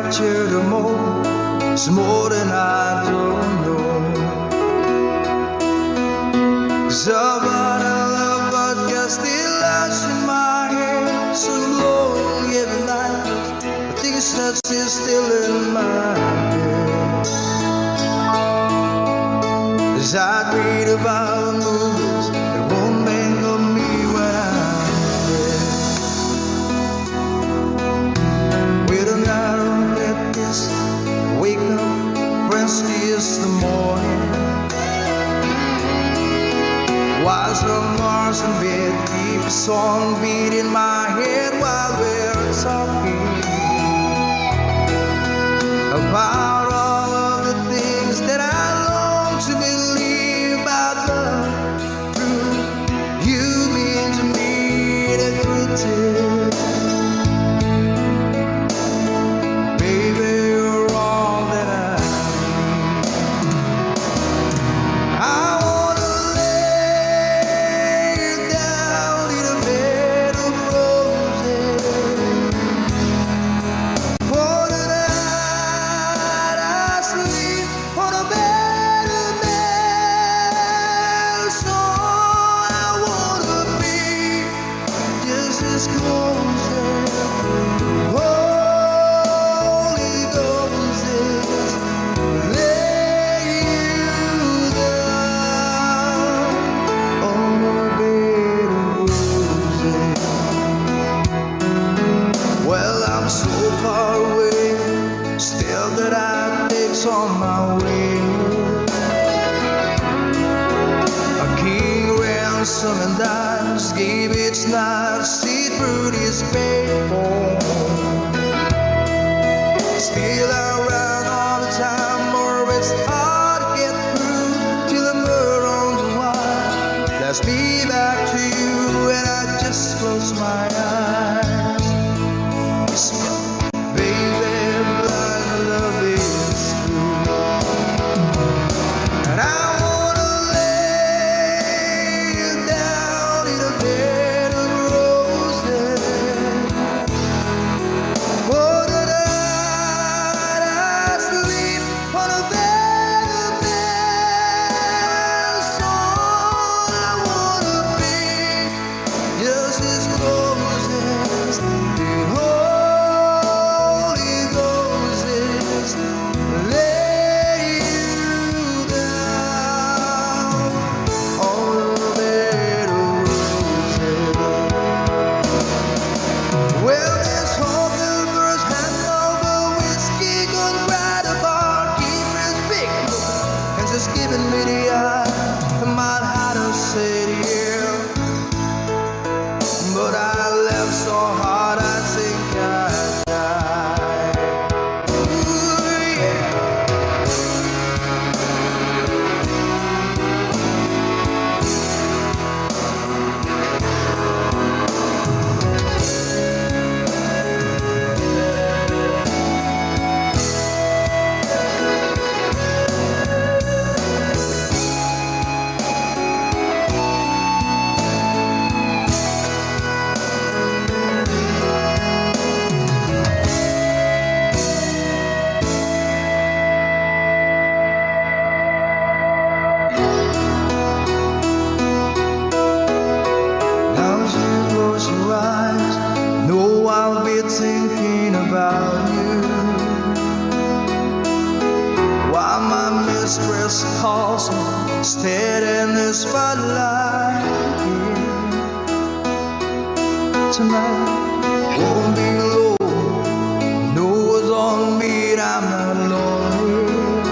capture the more. It's more than I don't know. 'Cause of what I love, but you're still lost in my head. So long every night, I think it's not still in my head. As I read about movies that won't think of me when I'm dead. With an arrow that is wake up, Wednesday is the morning. While some Mars in bed, keep a song beat in my head while we're talking about all of the things that I long to believe about love. Through you mean to me the truth. Baby, you're all that I need. I wanna lay you down in a bed of roses. For the night I sleep on a bed of nails. So I wanna be just as close as Holy Ghost is. Lay you down on a bed of roses. Well, I'm so far away, still that I takes on my way. A king ransom and dimes gave its knife, see through this paper. Still around all the time, or it's hard to get through till the murder on the wire. Let's be back to you, and I just close my eyes. Whisper, baby, blind love is true. And I wanna lay you down in a bed of roses. For the night I sleep on a bed of nails. So I wanna be just as close as the Holy Ghost is. Lay you down on a bed of roses. Well, this whole universe has over whiskey, gone right apart, keep his big look, and just giving me the eye. I might have to say yeah, but I left so hard I think I died. Ooh, yeah. Now as you close your eyes, know I'll be thinking about you. While my mistress calls me, stead in the spotlight. Tonight won't be low, no it's on me, I'm not lonely.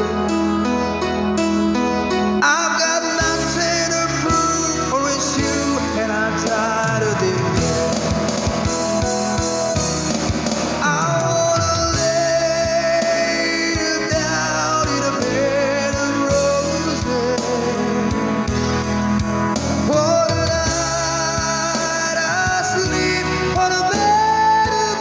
I've got nothing to prove, for it's you, and I'm tired of this. I wanna lay you down in a bed of roses. For the night I sleep on a bed of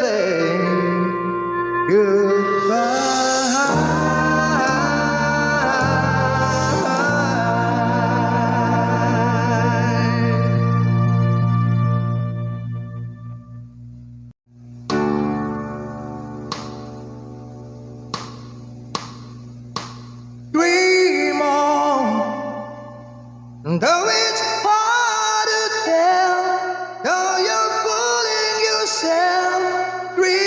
say goodbye. Dream on, though it's hard to tell, though you're fooling yourself. Dream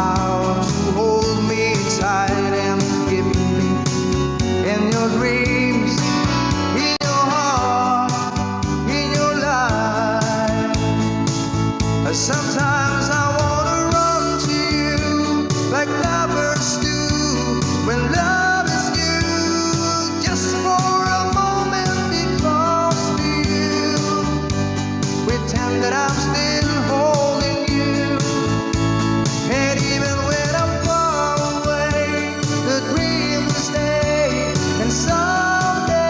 out to hold me tight and keep me in your dreams, in your heart, in your life. Sometimes I wanna run to you like lovers do when love is new, just for a moment be close to you, pretend that I'm still holding you, and even when I'm far away, the dream will stay, and someday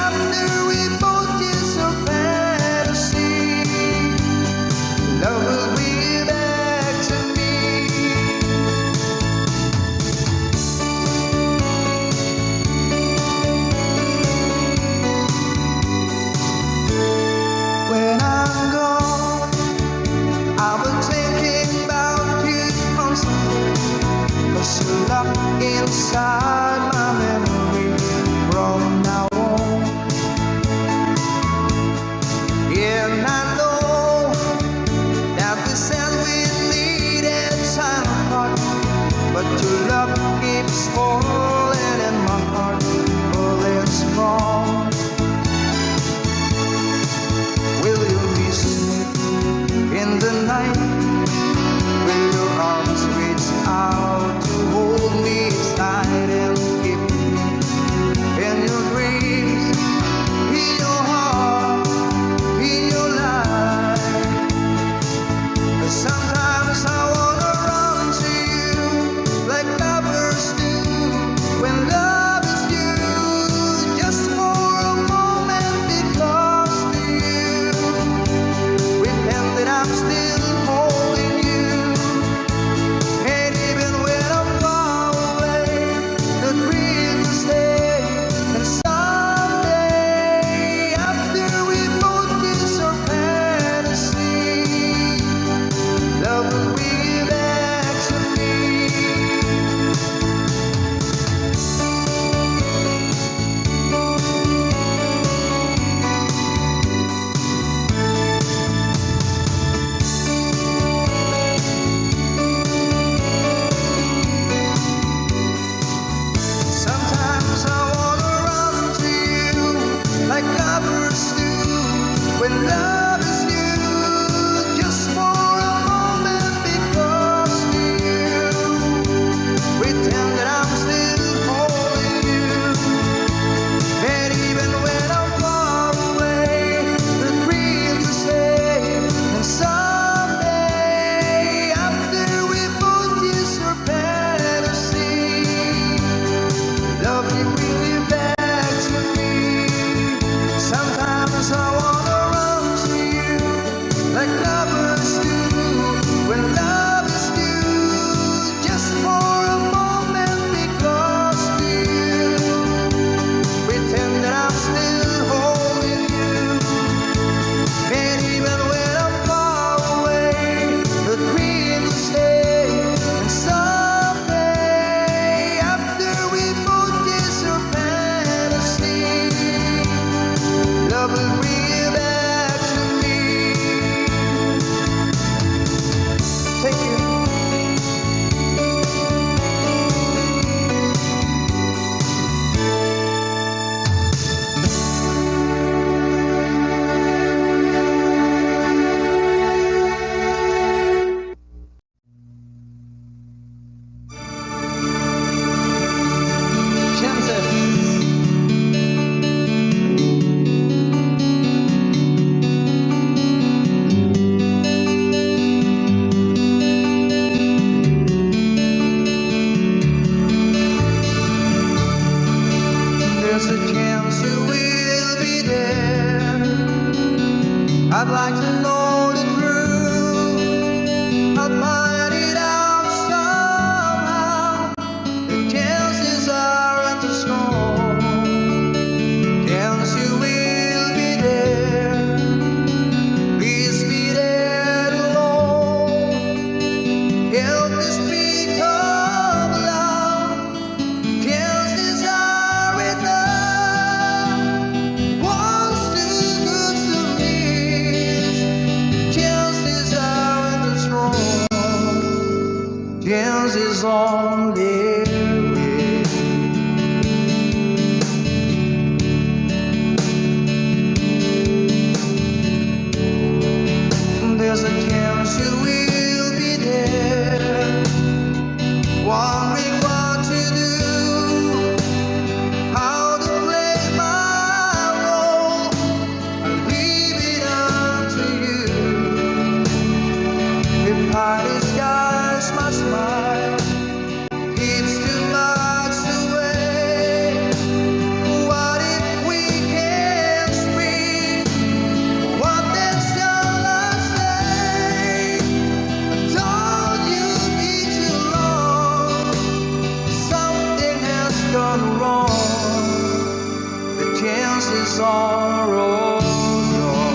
after we both kiss our fantasy, love will bring you back to me. When I'm gone, I will thinking about you constantly, 'cause you're locked inside my memory from now on. Yeah, and I know that we said we needed time apart, but your love keeps falling in my heart, falling strong. Will you listen in the night? Will your arms reach out to hold me tight and keep me in your dreams, in your heart, in your life? Sometimes I wanna run to you like lovers do chances are there. There's a chance you will be there, wondering what to do, how to play my role. I leave it up to you. If I disguise my smile, it's too much away. What if we can't speak? What then shall I say? I told you be too long. Something has gone wrong. The chances are all gone.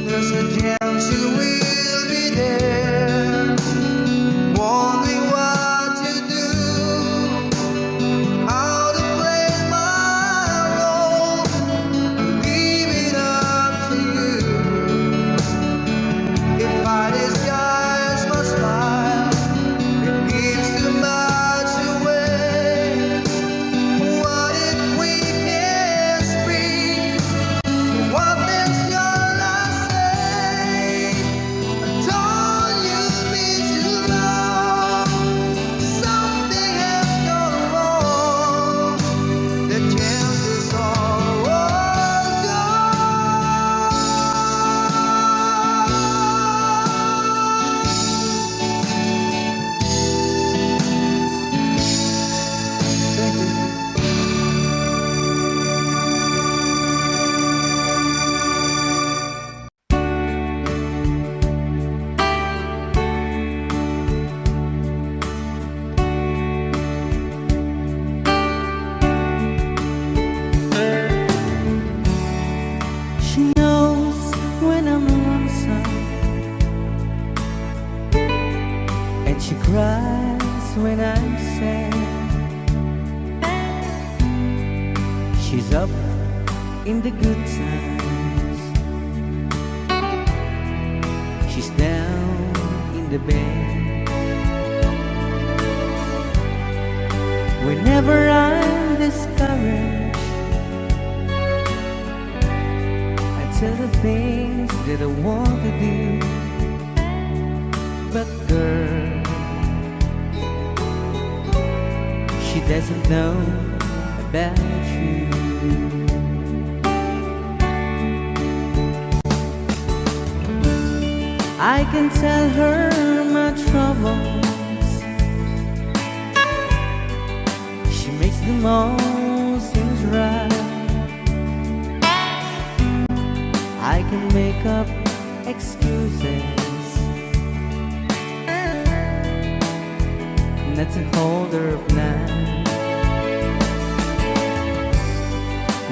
There's a chance you will be there, wondering what to do, how to play my role. Leave it up to you. If I disguise my smile, it gives too much away. What if we can't speak? What then shall I say? I told you be too long. Something has gone wrong. The chances are all gone. Thank you. She knows when I'm lonesome, and she cries when I'm sad. She's up in the good times, she's down in the bed. Whenever I'm discouraged, I tell the things that I want to do. But girl, she doesn't know about you. I can tell her my troubles, she makes them all seem right. I can make up excuses not to hold her of night.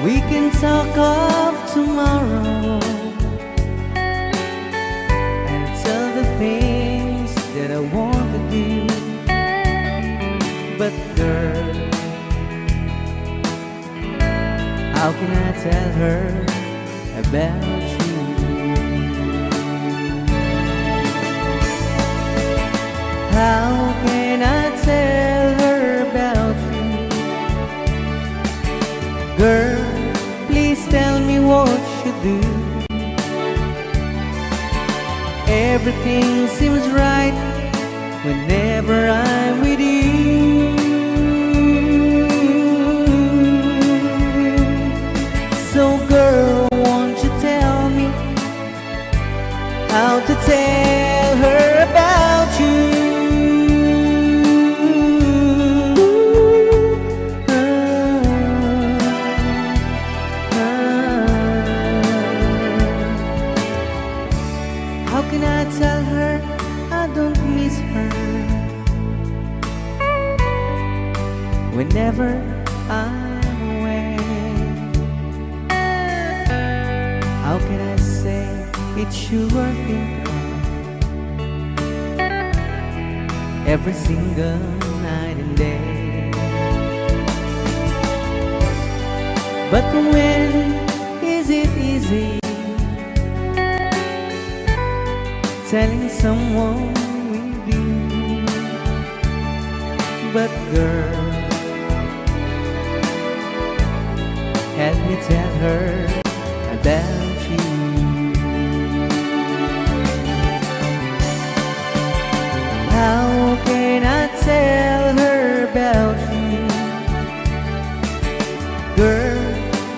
We can talk of tomorrow and tell the things that I want to do. But girl, how can I tell her about you? How can I tell her about you? Girl, please tell me what you do. Everything seems right whenever I'm with you. So girl, won't you tell me how to tell her about you? can I tell her I don't miss her whenever I'm away? How can I say it's sure think of every single night and day? But when is it easy telling someone with you? But girl, help me tell her about you. How can I tell her about you? Girl,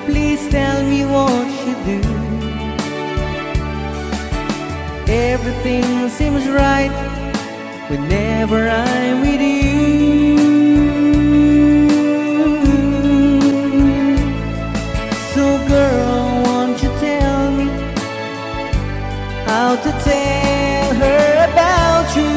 please tell me what you do. Everything seems right whenever I'm with you. So girl, won't you tell me how to tell her about you?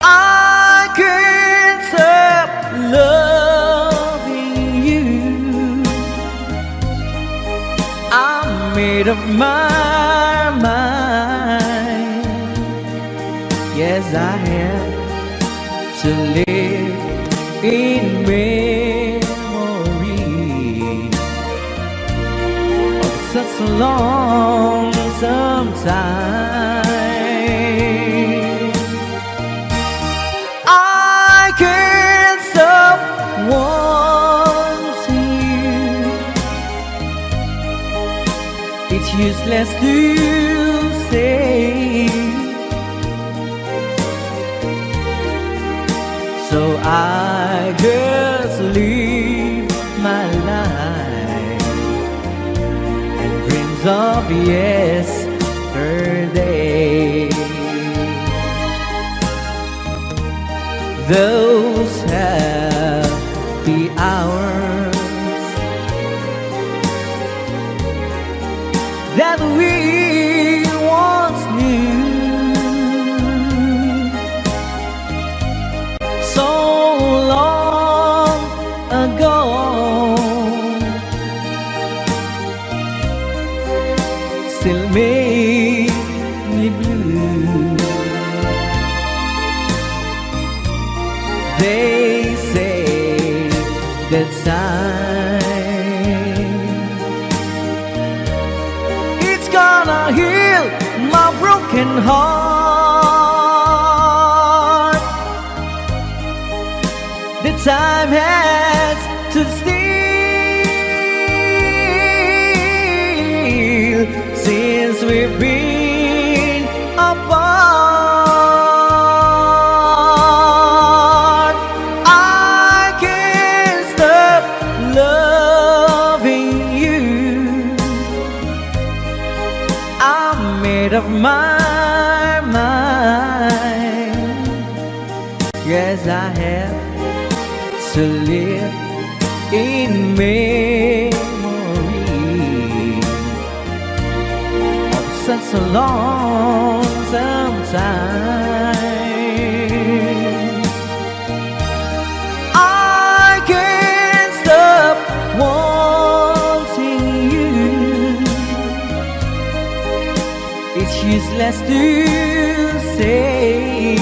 I can't stop loving you. I'm made up my mind. Yes, I have to live in memory of such a lonesome time. I can't stop wanting you. It's useless to say, so I just live my life and dreams of yesterday. Those happy hours that we once knew, so long ago, still make me blue. They say that time it's gonna heal my broken heart. The time has to steal since we've been apart. I can't stop loving you. I'm made up my mind. Yes, I have to live in memory of such a lonesome time. I can't stop wanting you. It's useless to say,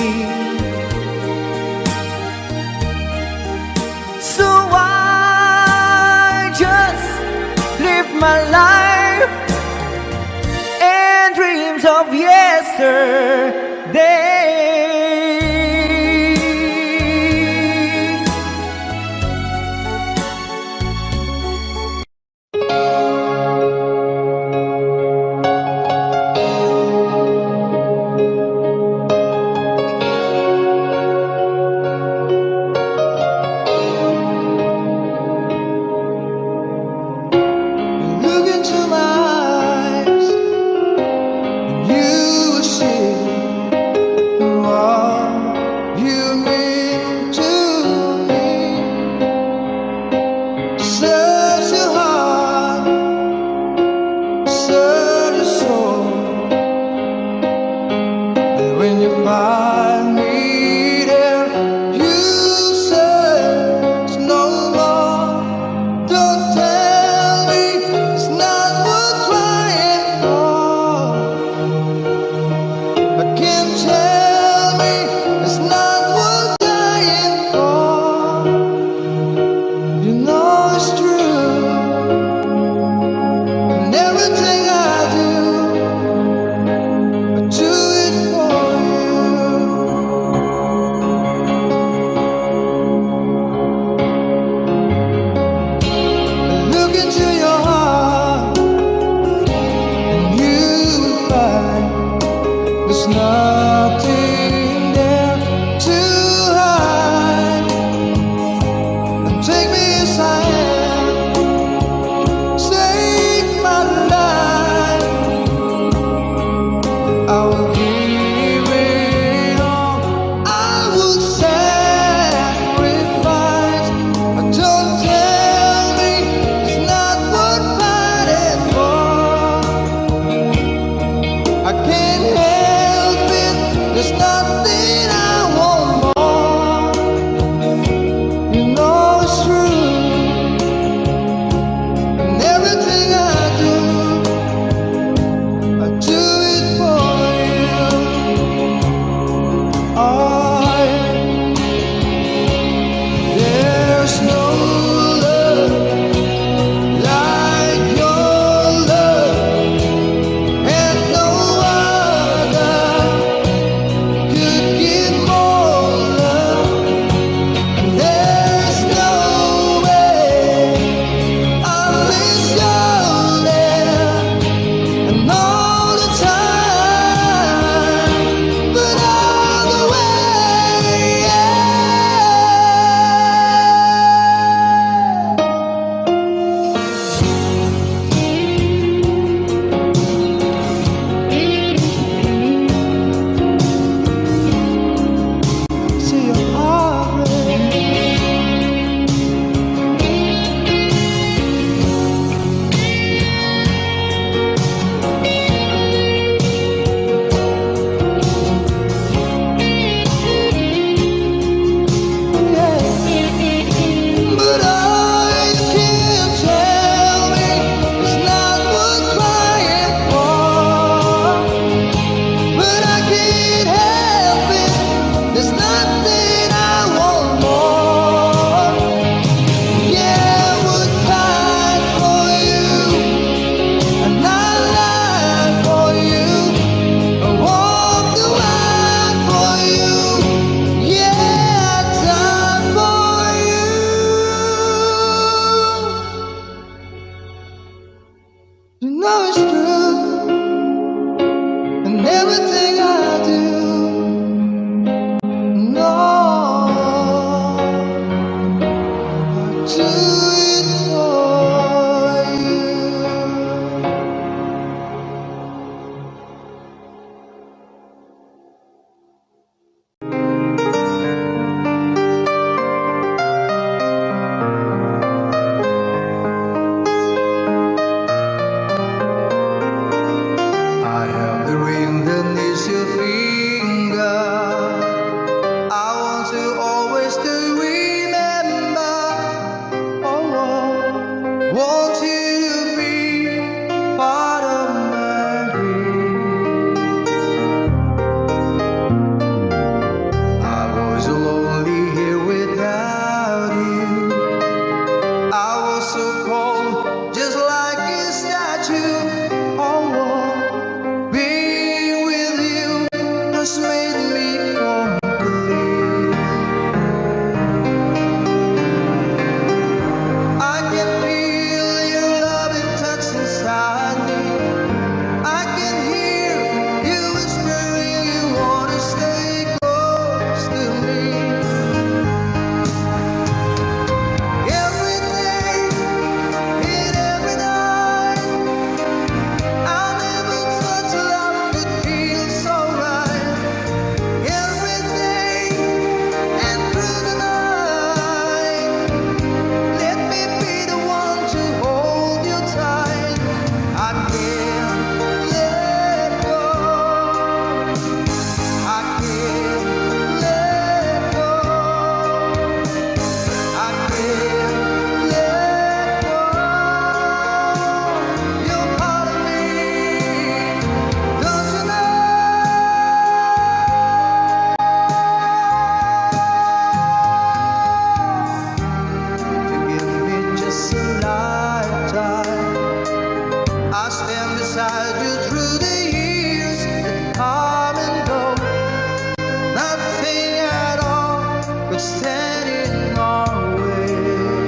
stand in our way.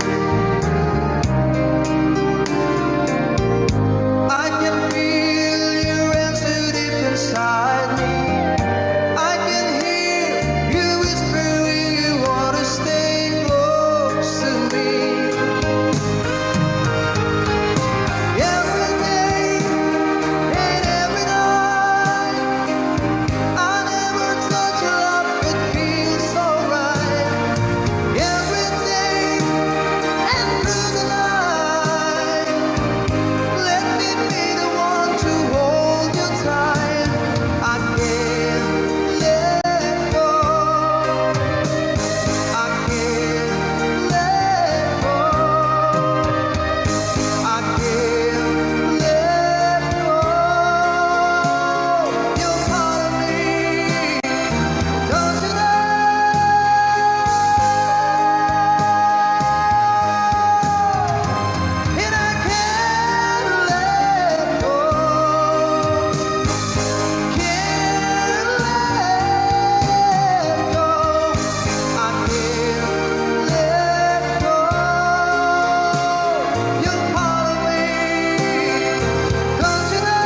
I can feel your answer deep inside me. I can hear you whispering you want to stay close to me. Every day and every night, I never thought your love could feel so right. Every day and through the night, let me be the one to hold you tight. I can't let go. I can't let go. I can't let go. You're part of me, don't you know? And I can't let go. Can't let go. I can't let go. You're part of me, don't you know?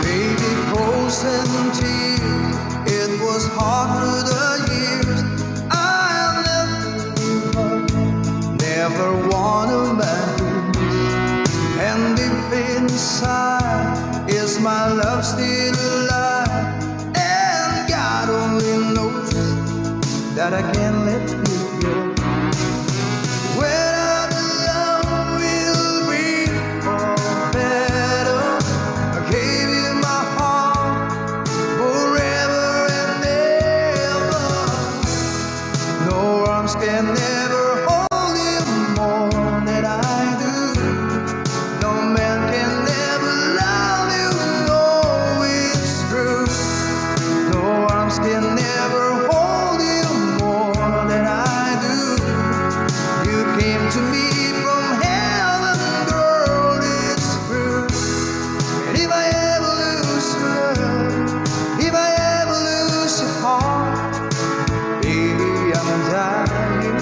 Baby, frozen tears, it was hard through the years. I'll never give up, never wanna lose. And deep inside, is my love still alive? And God only knows that I can't let you go. When our love will be all better, I gave you my heart forever and ever. No arms can never hold you more than I do. No man can never love you, no, it's true. No arms can never hold you more than I do. You came to me from heaven, girl, it's true. And if I ever lose her, if I ever lose your heart, baby, I'm dying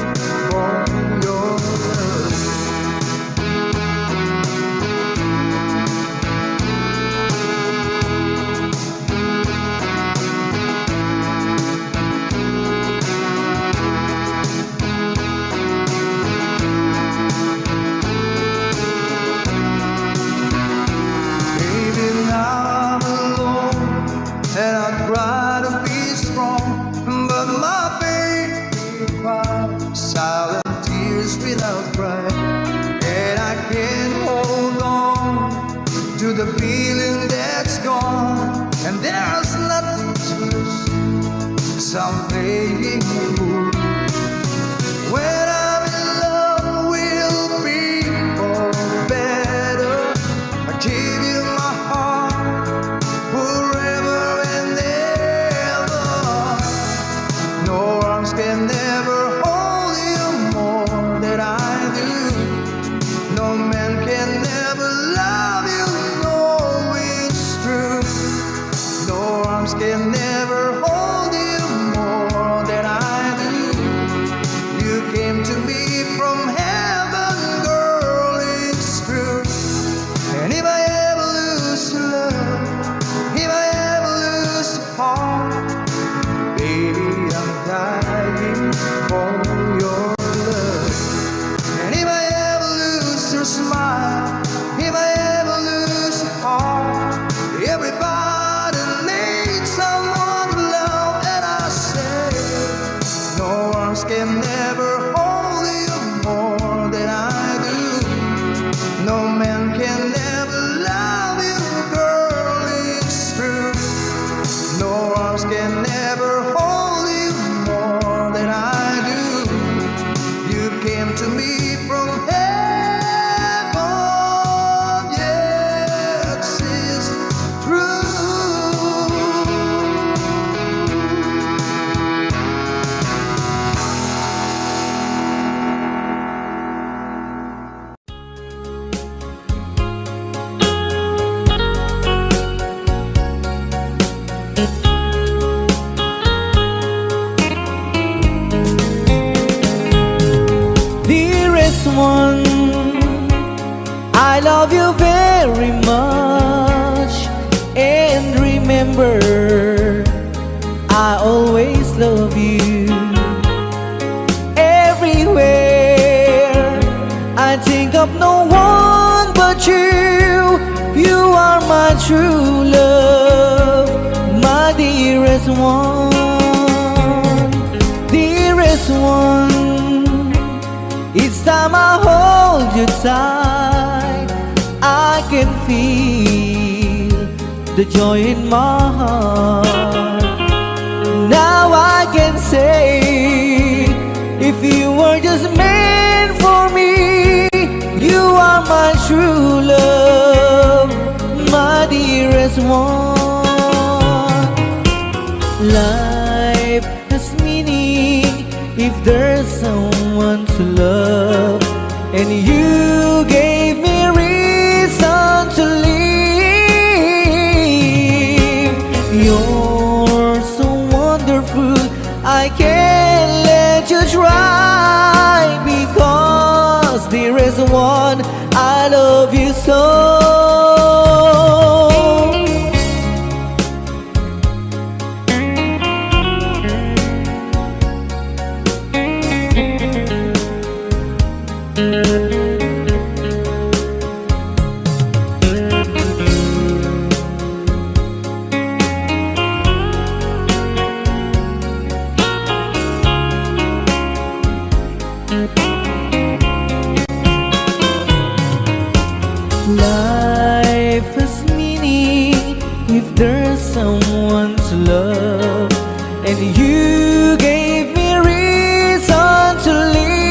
arms can never hold you more than I do. No man can ever love you, girl, it's true. No arms can ever hold you more than I do. You came to me from heaven, yes, it's true. Dearest one, I love you very much. And remember, I always love you. Everywhere I think of no one but you. You are my true love, my dearest one. Dearest one, each time I hold you tight, I can feel the joy in my heart. Now I can say, if you were just meant for me, you are my true love, my dearest one. Life has meaning if there's someone to love, and you gave me reason to live. You're so wonderful, I can't let you try, because there is one, I love you so. Life has meaning if there's someone to love, and you gave me reason to live.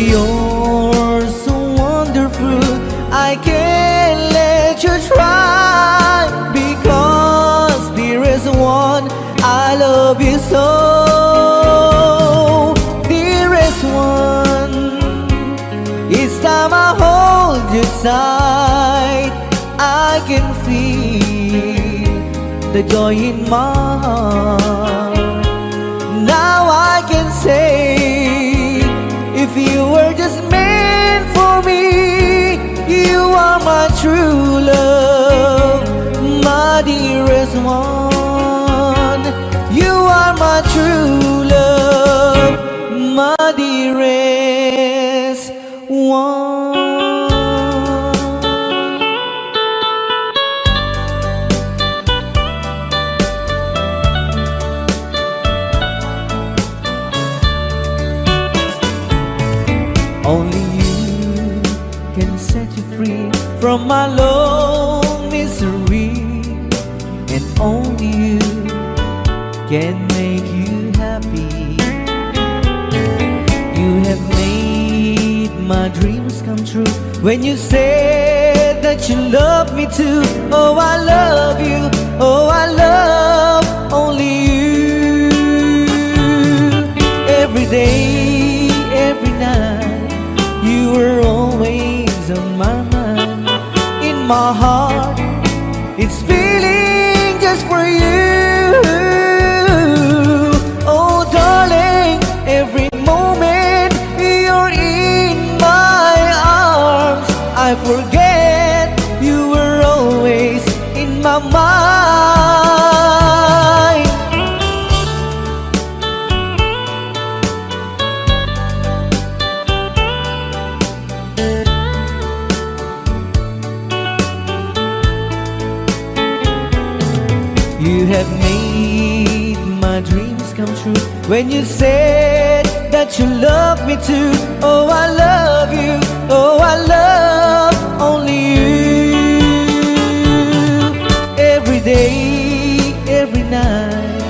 You're so wonderful, I can't let you try, because there is one, I love you so. Dearest one, each time I hold you tight, I can feel the joy in my heart. Now I can say, if you were just meant for me, you are my true love, my dearest one. You are my true love, my dearest one. Only you can set you free from my long misery, and only you can make you happy. You have made my dreams come true when you said that you love me too. Oh, I love you. Oh, I love only you. Every day, every night, you were always on my mind. In my heart, it's feeling just for you. Oh, darling, every moment you're in my arms, I forget you were always in my mind. come true when you said that you love me too. Oh, I love you. Oh, I love only you. Every day, every night,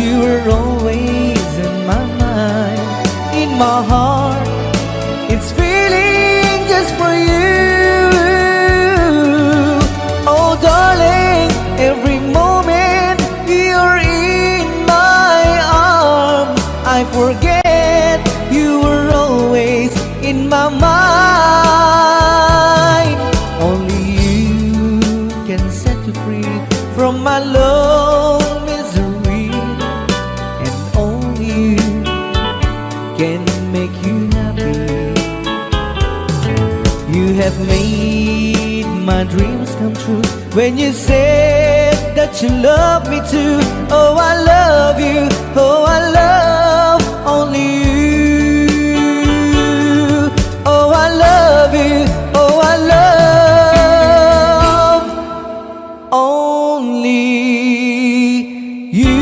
you were always in my mind, in my heart. It's feeling just for you. Oh, darling, every moment you're in my arms, I forget you were always in my mind. Only you can set you free from my love misery, and only you can make you happy. You have made my dreams come true when you said that you love me too. Oh, I love you. Oh, I love only you. Oh, I love you. Oh, I love only you.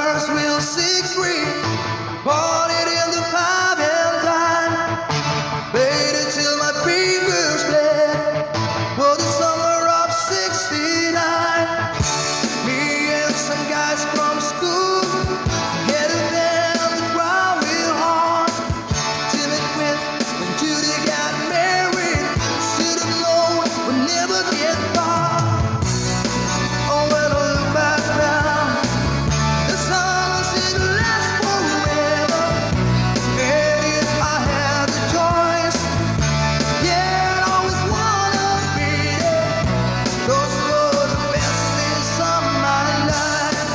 first real 6-3, parted in the 5 and dime. Played it till my fingers bled. Was the summer of '69. Me and some guys from school headed down the ground real hard. Till it went when Judy got married. Should have known we'd never get far. Oh, when I look back now, the summer didn't last forever. And if I had the choice, yeah, I'd always wanna be there. Those were the best days of my life.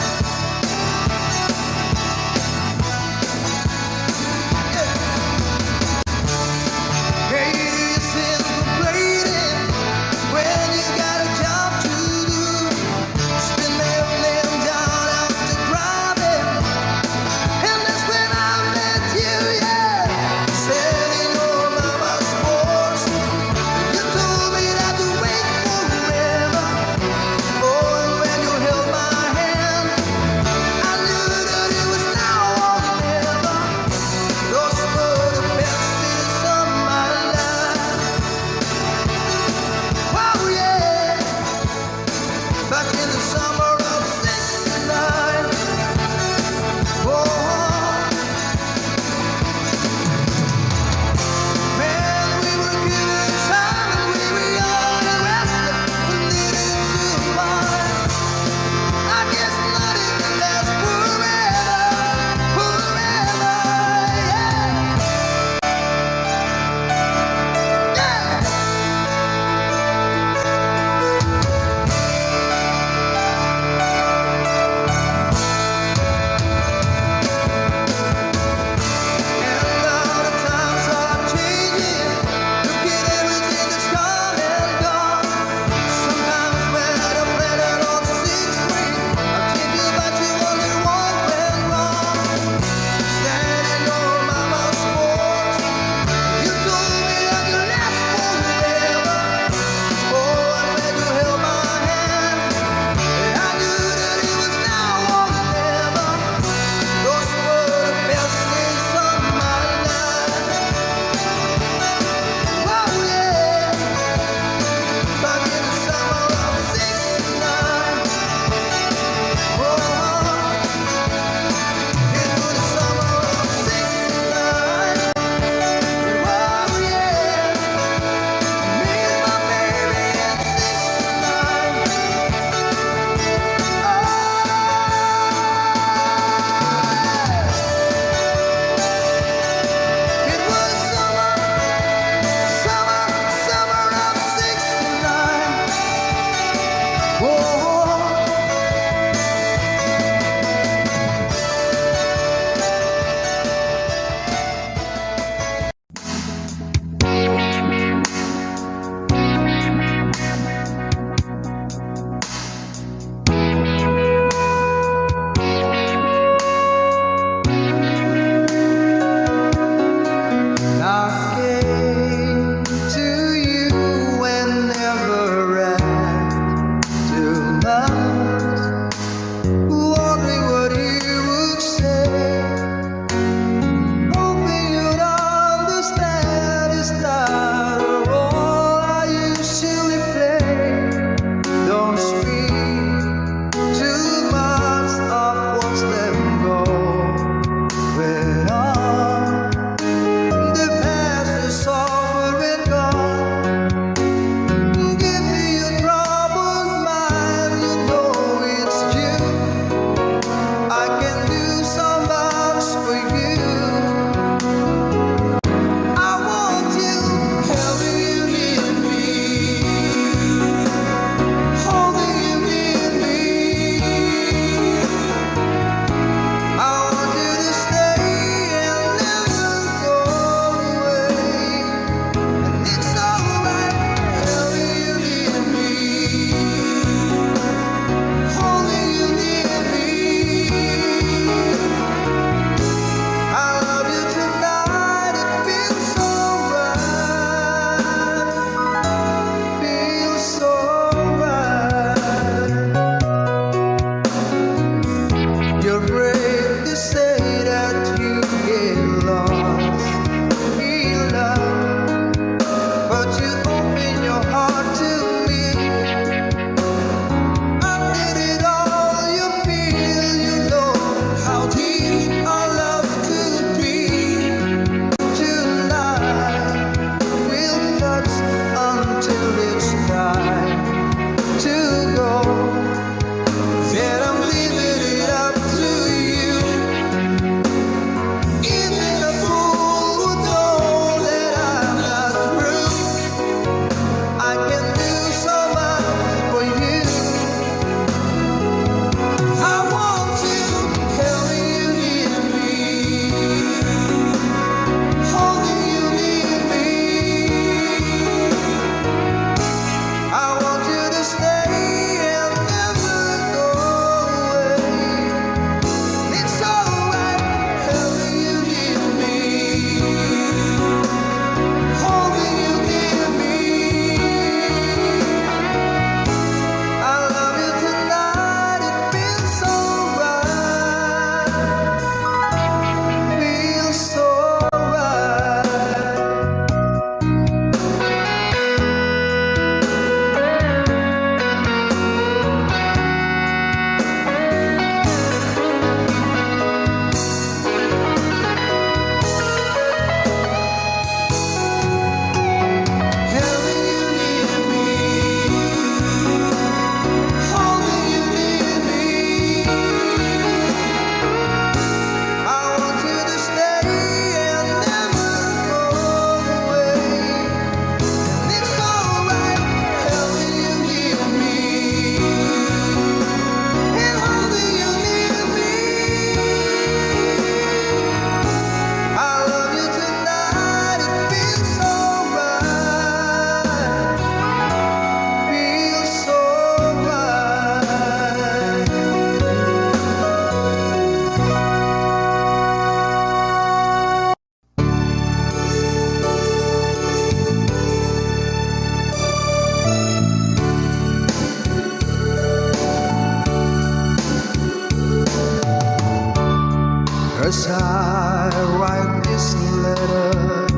as I write this letter.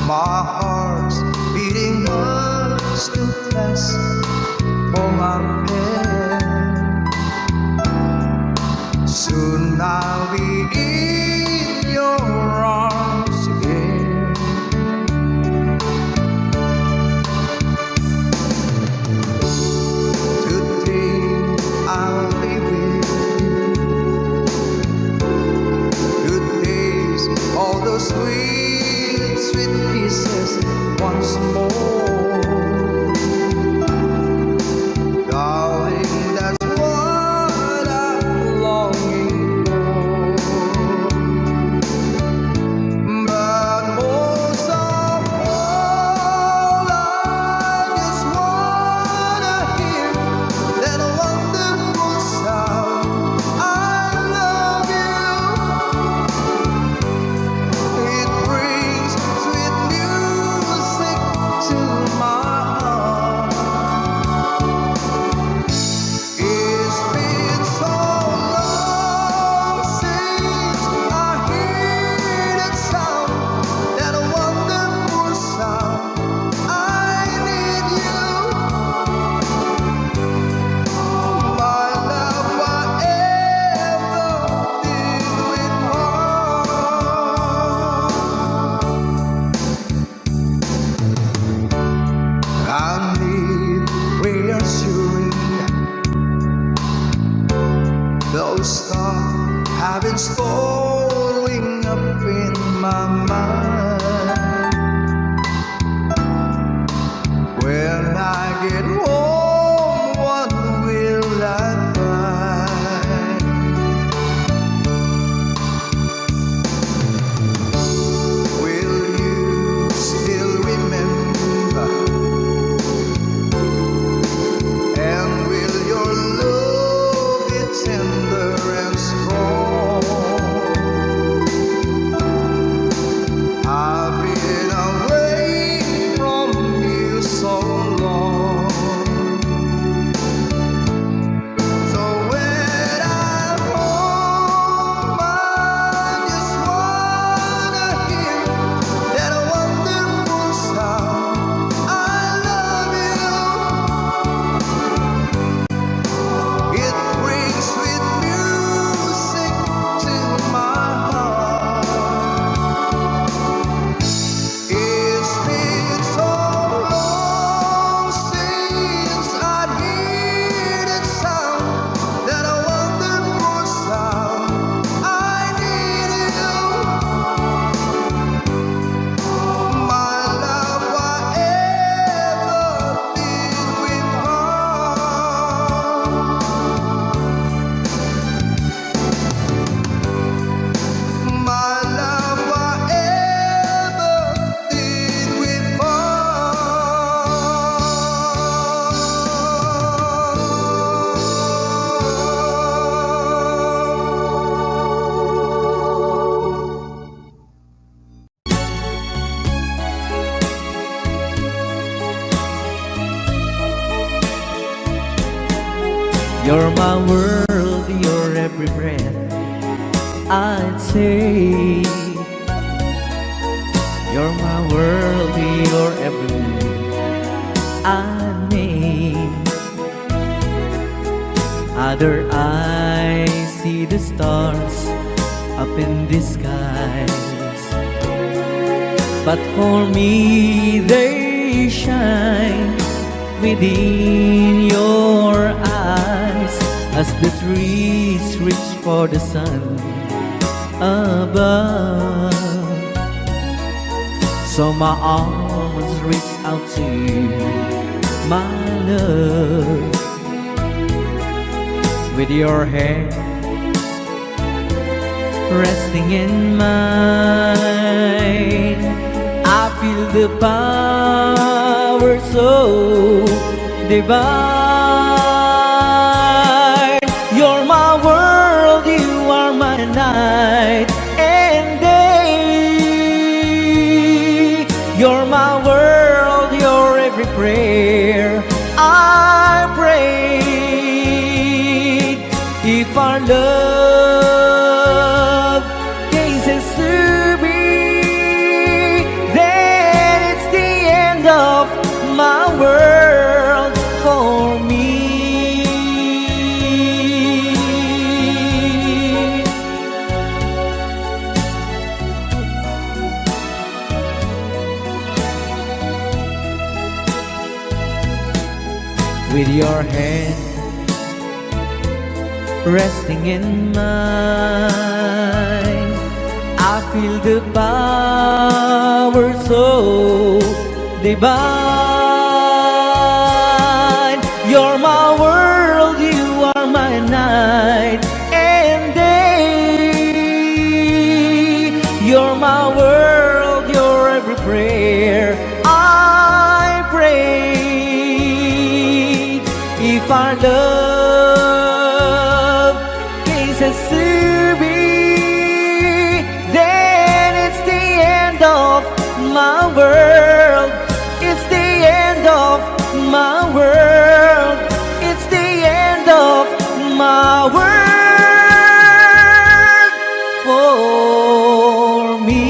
My heart's beating much too fast for my pen. Soon I'll be in your arms again. Today I'll be with you. Good days, all those sweet, sweet kisses once more. Darling, that's what I'm longing for. But most of all, I just wanna hear that wonderful sound. I love you. It brings sweet music to my heart. It's been so long since I hear that sound, that wonderful sound. I need you, my love, whatever did we part. I need reassuring. Those thoughts have been storing up in my mind. When I get home, what will I find? Will you still remember? And will your love be tender and strong? I've been away from you so long. So when I'm home, I just wanna hear that wonderful sound. I love you. It brings sweet music to my heart. It's been so long since I hear that sound, that wonderful sound. I need you, my love, whatever did we part. My love, whatever did we You're my world, your every breath I'd say. You're my world, your every move I name. Other eyes see the stars up in the skies, but for me they shine within your eyes as the trees reach for the sun above. So my arms reach out to you, my love, with your hand resting in mine. I feel the power so divine. You're my world, you are my night and day. You're my world, your every prayer I pray. If our love your hand resting in mine. I feel the power so divine. You're my world, you are my night and day. You're my world, you're every prayer I pray. If our love cases to be, then it's the end of my world. It's the end of my world. It's the end of my world for me.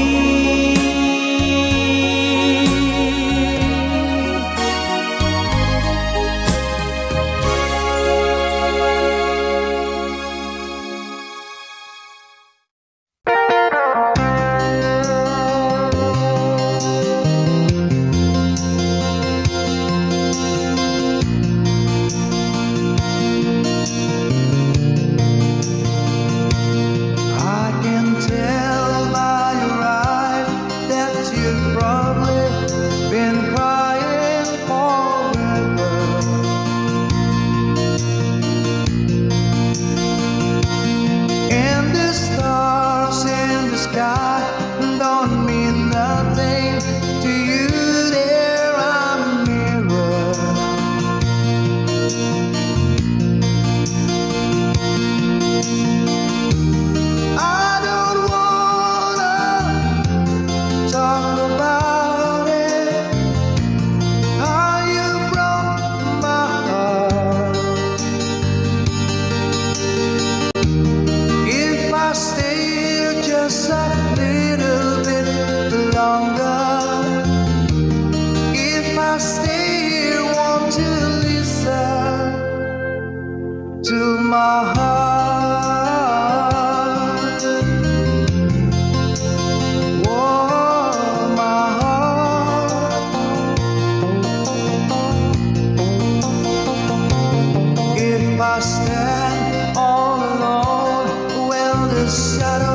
I can tell by your eyes that you've probably been crying forever. And the stars in the sky don't mean nothing to you. They're a mirror. I don't wanna talk about it, how you broke my heart. If I stay here just a little bit longer, if I stay here, want to listen to my heart. Oh, my heart. If I stand all alone, well, the shadow